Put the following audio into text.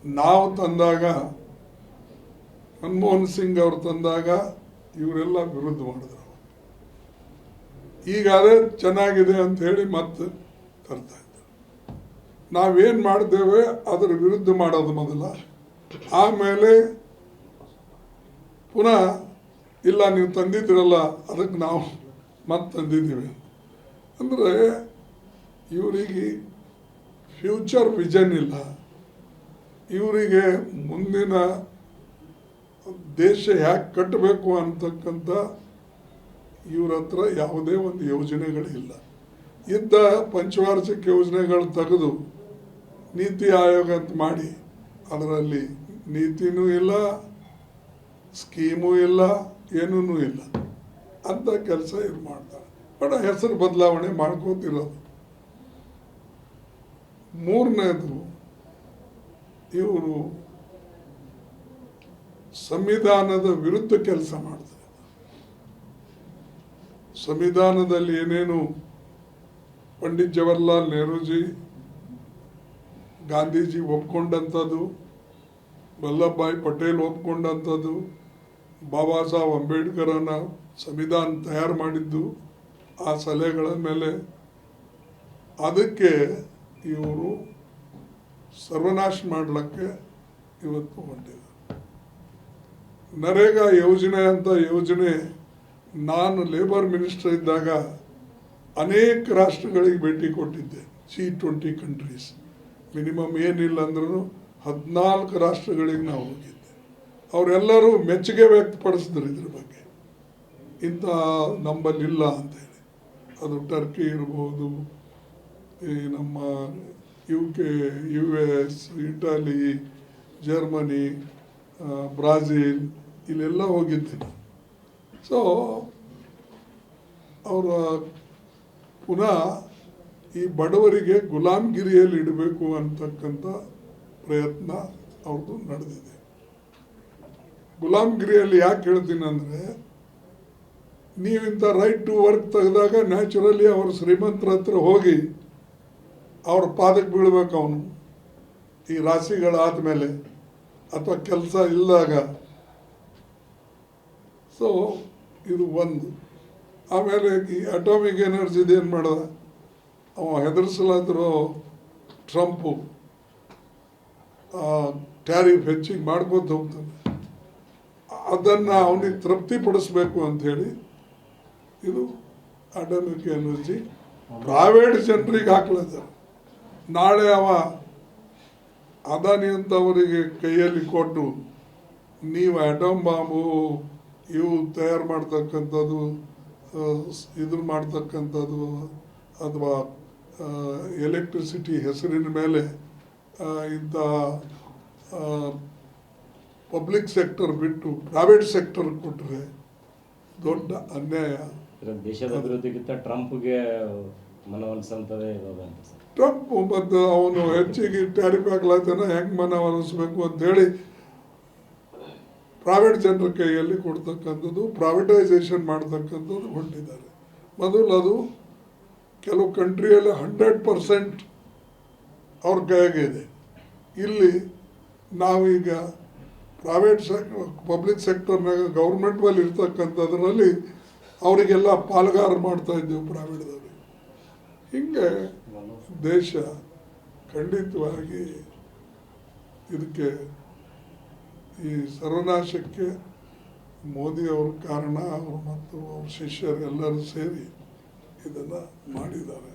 ನಾವು ತಂದಾಗ ಮನಮೋಹನ್ ಸಿಂಗ್ ಅವರು ತಂದಾಗ ಇವರೆಲ್ಲ ವಿರುದ್ಧ ಮಾಡಿದ್ರು. ಈಗ ಅದೇ ಚೆನ್ನಾಗಿದೆ ಅಂತ ಹೇಳಿ ಮತ್ತೆ ತರ್ತಾ ಇದ್ದಾರೆ. ನಾವೇನು ಮಾಡಿದ್ದೇವೆ ಅದರ ವಿರುದ್ಧ ಮಾಡೋದು ಮೊದಲ, ಆಮೇಲೆ ಪುನಃ ಇಲ್ಲ ನೀವು ತಂದಿದ್ರಲ್ಲ ಅದಕ್ಕೆ ನಾವು ಮತ್ತೆ ತಂದಿದ್ದೀವಿ ಅಂದರೆ ಇವರಿಗೆ ಫ್ಯೂಚರ್ ವಿಷನ್ ಇಲ್ಲ. ಇವರಿಗೆ ಮುಂದಿನ ದೇಶ ಯಾಕೆ ಕಟ್ಟಬೇಕು ಅಂತಕ್ಕಂಥ ಇವ್ರ ಹತ್ರ ಯಾವುದೇ ಒಂದು ಯೋಜನೆಗಳಿಲ್ಲ. ಇದ್ದ ಪಂಚವಾರ್ಷಿಕ ಯೋಜನೆಗಳು ತೆಗೆದು ನೀತಿ ಆಯೋಗ ಅಂತ ಮಾಡಿ ಅದರಲ್ಲಿ ನೀತಿನೂ ಇಲ್ಲ, ಸ್ಕೀಮು ಇಲ್ಲ, ಏನೂ ಇಲ್ಲ ಅಂತ ಕೆಲಸ ಇವ್ರು ಮಾಡ್ತಾರೆ. ಬಟ್ ಹೆಸರು ಬದಲಾವಣೆ ಮಾಡ್ಕೋತಿರೋದು. ಮೂರನೇದು, ಇವರು ಸಂವಿಧಾನದ ವಿರುದ್ಧ ಕೆಲಸ ಮಾಡ್ತಾರೆ. ಸಂವಿಧಾನದಲ್ಲಿ ಏನೇನು ಪಂಡಿತ್ ಜವಾಹರ್ಲಾಲ್ ನೆಹರೂಜಿ, ಗಾಂಧೀಜಿ ಒಪ್ಕೊಂಡಂಥದ್ದು, ವಲ್ಲಭಭಾಯಿ ಪಟೇಲ್ ಒಪ್ಕೊಂಡಂಥದ್ದು, ಬಾಬಾ ಸಾಹೇಬ್ ಅಂಬೇಡ್ಕರನ ಸಂವಿಧಾನ ತಯಾರು ಮಾಡಿದ್ದು, ಆ ಸಲಹೆಗಳ ಮೇಲೆ ಅದಕ್ಕೆ ಇವರು ಸರ್ವನಾಶ ಮಾಡಲಿಕ್ಕೆ ಇವತ್ತು ಹೊಂಟಿದೆ. ನರೇಗಾ ಯೋಜನೆ ಅಂತ ಯೋಜನೆ ನಾನು ಲೇಬರ್ ಮಿನಿಸ್ಟರ್ ಇದ್ದಾಗ ಅನೇಕ ರಾಷ್ಟ್ರಗಳಿಗೆ ಭೇಟಿ ಕೊಟ್ಟಿದ್ದೆ. G20 ಕಂಟ್ರೀಸ್, ಮಿನಿಮಮ್ ಏನಿಲ್ಲ ಅಂದ್ರೂ 14 ರಾಷ್ಟ್ರಗಳಿಗೆ ನಾವು ಹೋಗಿದ್ದೆ. ಅವರೆಲ್ಲರೂ ಮೆಚ್ಚುಗೆ ವ್ಯಕ್ತಪಡಿಸಿದ್ರು ಇದ್ರ ಬಗ್ಗೆ, ಇಂಥ ನಂಬಲ್ಲಿಲ್ಲ ಅಂತೇಳಿ. ಅದು ಟರ್ಕಿ ಇರ್ಬೋದು, ಈ ನಮ್ಮ UK, US, ಇಟಲಿ, ಜರ್ಮನಿ, ಬ್ರಾಝಿಲ್, ಇಲ್ಲೆಲ್ಲ ಹೋಗಿದ್ದೀನಿ. ಸೊ ಅವರ ಪುನಃ ಈ ಬಡವರಿಗೆ ಗುಲಾಮಗಿರಿಯಲ್ಲಿ ಇಡಬೇಕು ಅಂತಕ್ಕಂಥ ಪ್ರಯತ್ನ ಅವ್ರದ್ದು ನಡೆದಿದೆ. ಗುಲಾಮಗಿರಿಯಲ್ಲಿ ಯಾಕೆ ಹೇಳ್ತೀನಿ ಅಂದರೆ, ನೀವಿಂಥ ರೈಟ್ ಟು ವರ್ಕ್ ತೆಗೆದಾಗ ನ್ಯಾಚುರಲಿ ಅವ್ರ ಶ್ರೀಮಂತರ ಹತ್ರ ಹೋಗಿ ಅವ್ರ ಪಾದಕ್ಕೆ ಬೀಳ್ಬೇಕು ಅವನು, ಈ ರಾಶಿಗಳಾದ ಮೇಲೆ ಅಥವಾ ಕೆಲಸ ಇಲ್ಲದಾಗ. ಸೊ ಇದು ಒಂದು. ಆಮೇಲೆ ಈ ಅಟಾಮಿಕ್ ಎನರ್ಜಿದು ಏನು ಮಾಡ್ದ, ಅವ ಹೆದರ್ಸಲಾದ್ರು ಟ್ರಂಪು ಟ್ಯಾರಿಫ್ ಹೆಚ್ಚಿಗೆ ಮಾಡ್ಕೋತ ಹೋಗ್ತಾನೆ. ಅದನ್ನು ಅವನಿಗೆ ತೃಪ್ತಿಪಡಿಸ್ಬೇಕು ಅಂಥೇಳಿ ಇದು ಅಟಾಮಿಕ್ ಎನರ್ಜಿ ಪ್ರೈವೇಟ್ ಜನರಿಗೆ ಹಾಕ್ಲತ್ತ. ನಾಳೆ ಅವ ಅದಾನಿ ಅಂತವರಿಗೆ ಕೈಯಲ್ಲಿ ಕೊಟ್ಟು ನೀವು ಅಟೋಮ್ ಬಾಂಬು ಇವು ತಯಾರು ಮಾಡ್ತಕ್ಕಂಥದ್ದು, ಇದ್ರ ಮಾಡ್ತಕ್ಕಂಥದ್ದು ಅಥವಾ ಎಲೆಕ್ಟ್ರಿಸಿಟಿ ಹೆಸರಿನ ಮೇಲೆ ಇಂಥ ಪಬ್ಲಿಕ್ ಸೆಕ್ಟರ್ ಬಿಟ್ಟು ಪ್ರೈವೇಟ್ ಸೆಕ್ಟರ್ ಕೊಟ್ಟರೆ ದೊಡ್ಡ ಅನ್ಯಾಯ. ದೇಶದ ಅಭಿವೃದ್ಧಿಗಿಂತ ಟ್ರಂಪ್ಗೆ ಮನವೊಲಿಸಂತದೇ ಇರೋದಂತ ಸರ್. ಟ್ರಂಪ್ ಮತ್ತು ಅವನು ಹೆಚ್ಚಿಗೆ ಟ್ಯಾರಿಫ್ ಹಾಕ್ಲಾತಾನೆ, ಹೆಂಗೆ ಮನವೊಲಿಸ್ಬೇಕು ಅಂತೇಳಿ ಪ್ರೈವೇಟ್ ಜನರ ಕೈಯಲ್ಲಿ ಕೊಡ್ತಕ್ಕಂಥದ್ದು, ಪ್ರೈವೇಟೈಸೇಷನ್ ಮಾಡ್ತಕ್ಕಂಥದ್ದು ಹೊಂಟಿದ್ದಾರೆ. ಮೊದಲು ಅದು ಕೆಲವು ಕಂಟ್ರಿಯಲ್ಲಿ 100% ಅವ್ರ ಕೈಯಾಗಿದೆ. ಇಲ್ಲಿ ನಾವೀಗ ಪ್ರೈವೇಟ್ ಪಬ್ಲಿಕ್ ಸೆಕ್ಟರ್ನಾಗ ಗೌರ್ಮೆಂಟ್ ಮೇಲೆ ಇರ್ತಕ್ಕಂಥದ್ರಲ್ಲಿ ಅವರಿಗೆಲ್ಲ ಪಾಲುಗಾರ ಮಾಡ್ತಾ ಇದ್ದೇವೆ ಪ್ರೈವೇಟ್ದವ್ರಿಗೆ. ಹಿಂಗೆ ದೇಶ ಖಂಡಿತವಾಗಿ ಇದಕ್ಕೆ ಈ ಸರ್ವನಾಶಕ್ಕೆ ಮೋದಿಯವ್ರ ಕಾರಣ, ಅವರು ಮತ್ತು ಅವ್ರ ಶಿಷ್ಯರು ಎಲ್ಲರೂ ಸೇರಿ ಇದನ್ನು ಮಾಡಿದ್ದಾರೆ.